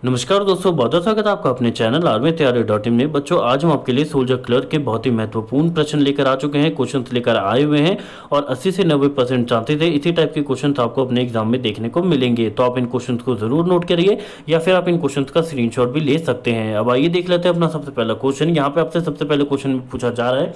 नमस्कार दोस्तों, बहुत बहुत स्वागत है आपका अपने चैनल आर्मी तैयारी .in में। बच्चों, आज हम आपके लिए सोल्जर क्लर्क के बहुत ही महत्वपूर्ण प्रश्न लेकर आ चुके हैं, क्वेश्चन लेकर आए हुए हैं और 80 से 90% चांसेस है इसी टाइप के क्वेश्चन आपको अपने एग्जाम में देखने को मिलेंगे। तो आप इन क्वेश्चन को जरूर नोट करिए या फिर आप इन क्वेश्चन का स्क्रीनशॉट भी ले सकते हैं। अब आइए देख लेते हैं अपना सबसे पहला क्वेश्चन। यहाँ पे आपसे सबसे पहले क्वेश्चन में पूछा जा रहा है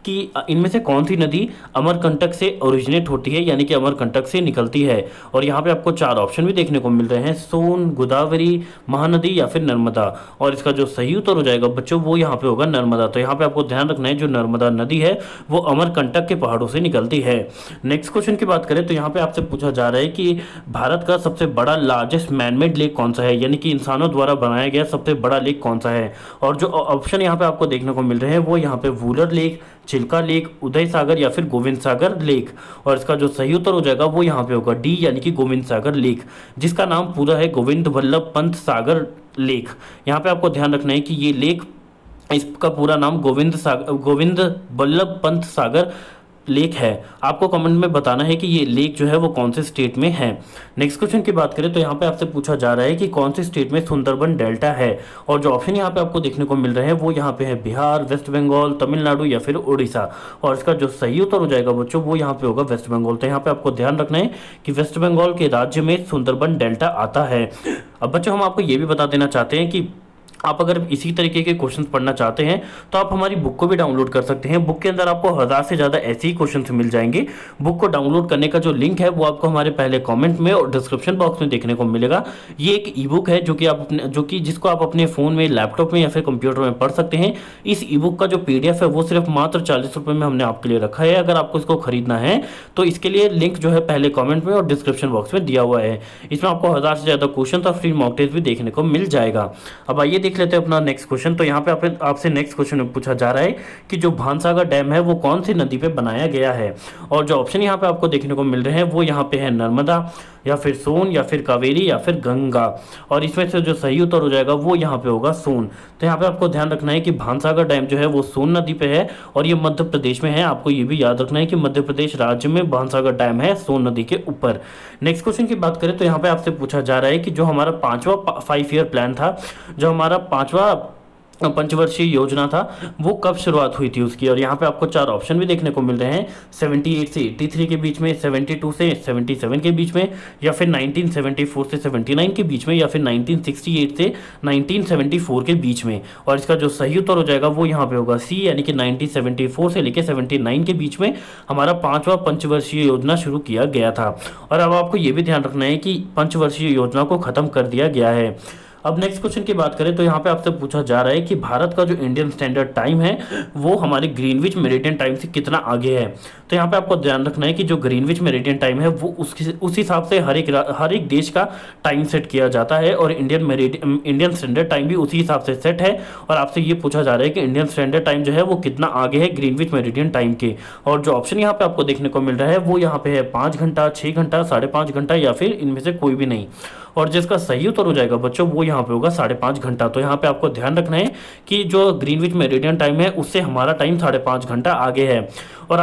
कि इनमें से कौन सी नदी अमरकंटक से ओरिजिनेट होती है, यानी कि अमरकंटक से निकलती है। और यहाँ पे आपको 4 ऑप्शन भी देखने को मिल रहे हैं, सोन, गोदावरी, महानदी या फिर नर्मदा। और इसका जो सही उत्तर हो जाएगा बच्चों वो यहाँ पे होगा नर्मदा। तो यहाँ पे आपको ध्यान रखना है, जो नर्मदा नदी है वो अमरकंटक के पहाड़ों से निकलती है। नेक्स्ट क्वेश्चन की बात करें तो यहाँ पे आपसे पूछा जा रहा है कि भारत का सबसे बड़ा लार्जेस्ट मैनमेड लेक कौन सा है, यानी कि इंसानों द्वारा बनाया गया सबसे बड़ा लेक कौन सा है। और जो ऑप्शन यहाँ पे आपको देखने को मिल रहे हैं वो यहाँ पे वूलर लेक, चिल्का लेक, उदय सागर या फिर गोविंद सागर लेक। और इसका जो सही उत्तर हो जाएगा वो यहाँ पे होगा डी, यानी कि गोविंद सागर लेक, जिसका नाम पूरा है गोविंद वल्लभ पंत सागर लेक। यहाँ पे आपको ध्यान रखना है कि ये लेक, इसका पूरा नाम गोविंद वल्लभ पंत सागर लेक है। आपको कमेंट में बताना है कि ये लेक जो है वो कौन से स्टेट में है। नेक्स्ट क्वेश्चन की बात करें तो यहाँ पे आपसे पूछा जा रहा है कि कौन से स्टेट में सुंदरबन डेल्टा है। और जो ऑप्शन यहाँ पे आपको देखने को मिल रहे हैं वो यहाँ पे है बिहार, वेस्ट बंगाल, तमिलनाडु या फिर उड़ीसा। और इसका जो सही उत्तर हो जाएगा बच्चों वो यहाँ पे होगा वेस्ट बंगाल। तो यहाँ पे आपको ध्यान रखना है कि वेस्ट बंगाल के राज्य में सुंदरबन डेल्टा आता है। अब बच्चों, हम आपको ये भी बता देना चाहते हैं कि आप अगर इसी तरीके के क्वेश्चंस पढ़ना चाहते हैं तो आप हमारी बुक को भी डाउनलोड कर सकते हैं। बुक के अंदर आपको 1000 से ज़्यादा ऐसे ही क्वेश्चंस मिल जाएंगे। बुक को डाउनलोड करने का जो लिंक है वो आपको हमारे पहले कमेंट में और डिस्क्रिप्शन बॉक्स में देखने को मिलेगा। ये एक ई बुक है जिसको आप अपने फ़ोन में, लैपटॉप में या फिर कंप्यूटर में पढ़ सकते हैं। इस ई बुक का जो PDF है वो सिर्फ मात्र 40 रुपये में हमने आपके लिए रखा है। अगर आपको इसको खरीदना है तो इसके लिए लिंक जो है पहले कॉमेंट में और डिस्क्रिप्शन बॉक्स में दिया हुआ है। इसमें आपको 1000 से ज़्यादा क्वेश्चन और फ्री मॉक टेस्ट भी देखने को मिल जाएगा। अब आइए देख लेते हैं अपना नेक्स्ट क्वेश्चन। तो यहाँ पे आपसे नेक्स्ट क्वेश्चन में पूछा जा रहा है कि जो भानसागर डैम है वो कौन सी नदी पे बनाया गया है। और जो ऑप्शन यहाँ पे आपको देखने को मिल रहे हैं वो यहाँ पे है नर्मदा या फिर सोन या फिर कावेरी या फिर गंगा। और इसमें से जो सही उत्तर हो जाएगा वो यहाँ पे होगा सोन। तो यहाँ पे आपको ध्यान रखना है कि भानसागर डैम जो है वो सोन नदी पे है और ये मध्य प्रदेश में है। आपको ये भी याद रखना है कि मध्य प्रदेश राज्य में भानसागर डैम है सोन नदी के ऊपर। नेक्स्ट क्वेश्चन की बात करें तो यहाँ पे आपसे पूछा जा रहा है कि जो हमारा 5वां 5 ईयर प्लान था, जो हमारा 5वां पंचवर्षीय योजना था, वो कब शुरुआत हुई थी उसकी। और यहाँ पे आपको 4 ऑप्शन भी देखने को मिल रहे हैं, 78 से 83 के बीच में, 72 से 77 के बीच में, या फिर 1974 से 79 के बीच में, या फिर 1968 से 1974 के बीच में। और इसका जो सही उत्तर हो जाएगा वो यहाँ पे होगा सी, यानी कि 1974 से लेकर 79 के बीच में हमारा 5वां पंचवर्षीय योजना शुरू किया गया था। और अब आपको ये भी ध्यान रखना है कि पंचवर्षीय योजना को खत्म कर दिया गया है। अब नेक्स्ट क्वेश्चन की बात करें तो यहाँ पे आपसे पूछा जा रहा है कि भारत का जो इंडियन स्टैंडर्ड टाइम है वो हमारे ग्रीनविच मेरिडियन टाइम से कितना आगे है। तो यहाँ पे आपको ध्यान रखना है कि जो ग्रीनविच मेरिडियन टाइम है वो उस हिसाब से हर एक देश का टाइम सेट किया जाता है और इंडियन स्टैंडर्ड टाइम भी उसी हिसाब से सेट है। और आपसे ये पूछा जा रहा है कि इंडियन स्टैंडर्ड टाइम जो है वो कितना आगे है ग्रीनविच मेरिडियन टाइम के। और जो ऑप्शन यहाँ पे आपको देखने को मिल रहा है वो यहाँ पे है 5 घंटा, 6 घंटा, 5.5 घंटा या फिर इनमें से कोई भी नहीं। और जिसका सही उत्तर हो जाएगा बच्चों वो यहाँ पे होगा 5.5 घंटा। तो यहाँ पे आपको ध्यान रखना है कि जो ग्रीनविच मेरिडियन टाइम है उससे हमारा टाइम 5.5 घंटा आगे है। और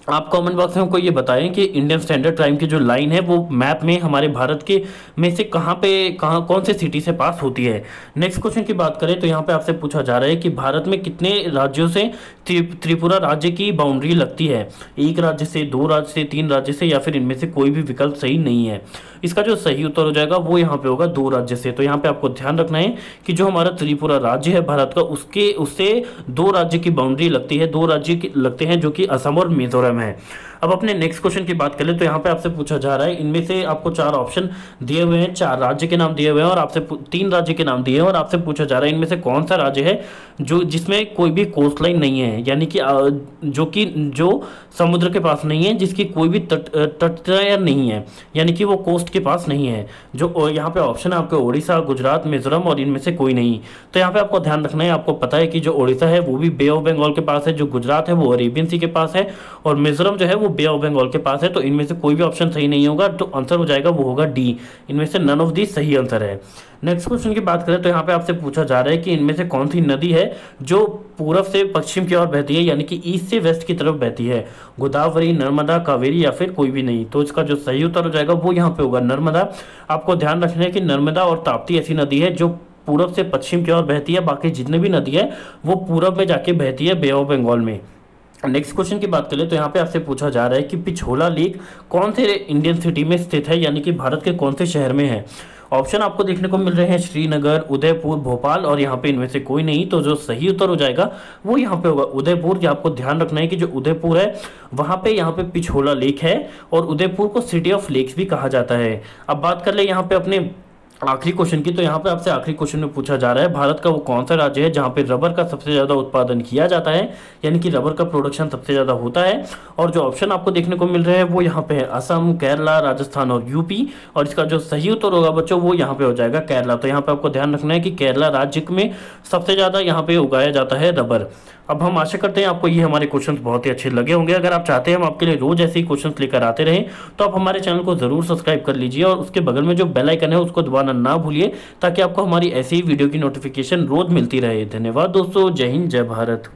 आप कमेंट बॉक्स में हमको ये बताएं कि इंडियन स्टैंडर्ड टाइम की जो लाइन है वो मैप में हमारे भारत के में से कहाँ कौन से सिटी से पास होती है। नेक्स्ट क्वेश्चन की बात करें तो यहाँ पे आपसे पूछा जा रहा है कि भारत में कितने राज्यों से त्रिपुरा राज्य की बाउंड्री लगती है। 1 राज्य से, 2 राज्य से, 3 राज्य से या फिर इनमें से कोई भी विकल्प सही नहीं है। इसका जो सही उत्तर हो जाएगा वो यहाँ पे होगा 2 राज्य से। तो यहाँ पे आपको ध्यान रखना है कि जो हमारा त्रिपुरा राज्य है भारत का उससे 2 राज्य की बाउंड्री लगती है, 2 राज्य लगते हैं जो कि असम और मिजोरम है। अब अपने नेक्स्ट क्वेश्चन की बात करें तो यहाँ पे आपसे पूछा जा रहा है, इनमें से आपको 4 ऑप्शन दिए हुए हैं, 4 राज्य के नाम दिए हुए हैं और आपसे 3 राज्य के नाम दिए हैं और आपसे पूछा जा रहा है इनमें से कौन सा राज्य है जिसमें कोई भी कोस्ट लाइन नहीं है, यानी कि जो समुद्र के पास नहीं है, जिसकी कोई भी तटय नहीं है, यानी कि वो कोस्ट के पास नहीं है। जो यहाँ पे ऑप्शन है आपके ओडिशा, गुजरात, मिजोरम और इनमें से कोई नहीं। तो यहाँ पे आपको ध्यान रखना है, आपको पता है कि जो ओडिशा है वो भी बे ऑफ बंगाल के पास है, जो गुजरात है वो अरेबियन सी के पास है और मिजोरम जो है वो बे ऑफ बंगाल के पास है। तो इनमें से कोई भी ऑप्शन सही नहीं होगा, तो आंसर हो जाएगा वो होगा डी। इनमें से नन ऑफ दी सही आंसर है। नेक्स्ट क्वेश्चन की बात करें तो यहाँ पे आपसे पूछा जा रहा है कि इनमें से कौन सी नदी है जो पूरब से पश्चिम की ओर बहती है, यानी कि ईस्ट से वेस्ट की तरफ बहती है। गोदावरी, नर्मदा, कावेरी या फिर कोई भी नहीं। तो इसका जो सही उत्तर हो जाएगा वो यहाँ पे होगा नर्मदा। आपको ध्यान रखना है कि नर्मदा और ताप्ती ऐसी नदी है जो पूरब से पश्चिम की ओर बहती है। बाकी जितने भी नदी है वो पूरब में जाके बहती है बे ऑफ बंगाल में। नेक्स्ट क्वेश्चन की बात करें तो यहाँ पे आपसे पूछा जा रहा है कि पिछोला लेक कौन से इंडियन सिटी में स्थित है, यानी कि भारत के कौन से शहर में है। ऑप्शन आपको देखने को मिल रहे हैं श्रीनगर, उदयपुर, भोपाल और यहाँ पे इनमें से कोई नहीं। तो जो सही उत्तर हो जाएगा वो यहाँ पे होगा उदयपुर। जो आपको ध्यान रखना है कि जो उदयपुर है वहाँ पे यहाँ पे पिछोला लेक है और उदयपुर को सिटी ऑफ लेक्स भी कहा जाता है। अब बात कर ले यहाँ पे अपने आखिरी क्वेश्चन की। तो यहाँ पे आपसे आखिरी क्वेश्चन में पूछा जा रहा है भारत का वो कौन सा राज्य है जहाँ पे रबर का सबसे ज़्यादा उत्पादन किया जाता है, यानी कि रबर का प्रोडक्शन सबसे ज़्यादा होता है। और जो ऑप्शन आपको देखने को मिल रहे हैं वो यहाँ पे है असम, केरला, राजस्थान और यूपी। और इसका जो सही उत्तर होगा बच्चों वो यहाँ पे हो जाएगा केरला। तो यहाँ पे आपको ध्यान रखना है कि केरला राज्य में सबसे ज़्यादा यहाँ पे उगाया जाता है रबर। अब हम आशा करते हैं आपको ये हमारे क्वेश्चंस बहुत ही अच्छे लगे होंगे। अगर आप चाहते हैं हम आपके लिए रोज ऐसे ही क्वेश्चंस लेकर आते रहें तो आप हमारे चैनल को जरूर सब्सक्राइब कर लीजिए और उसके बगल में जो बेल आइकन है उसको दबाना ना भूलिए, ताकि आपको हमारी ऐसी ही वीडियो की नोटिफिकेशन रोज मिलती रहे। धन्यवाद दोस्तों, जय हिंद, जय भारत।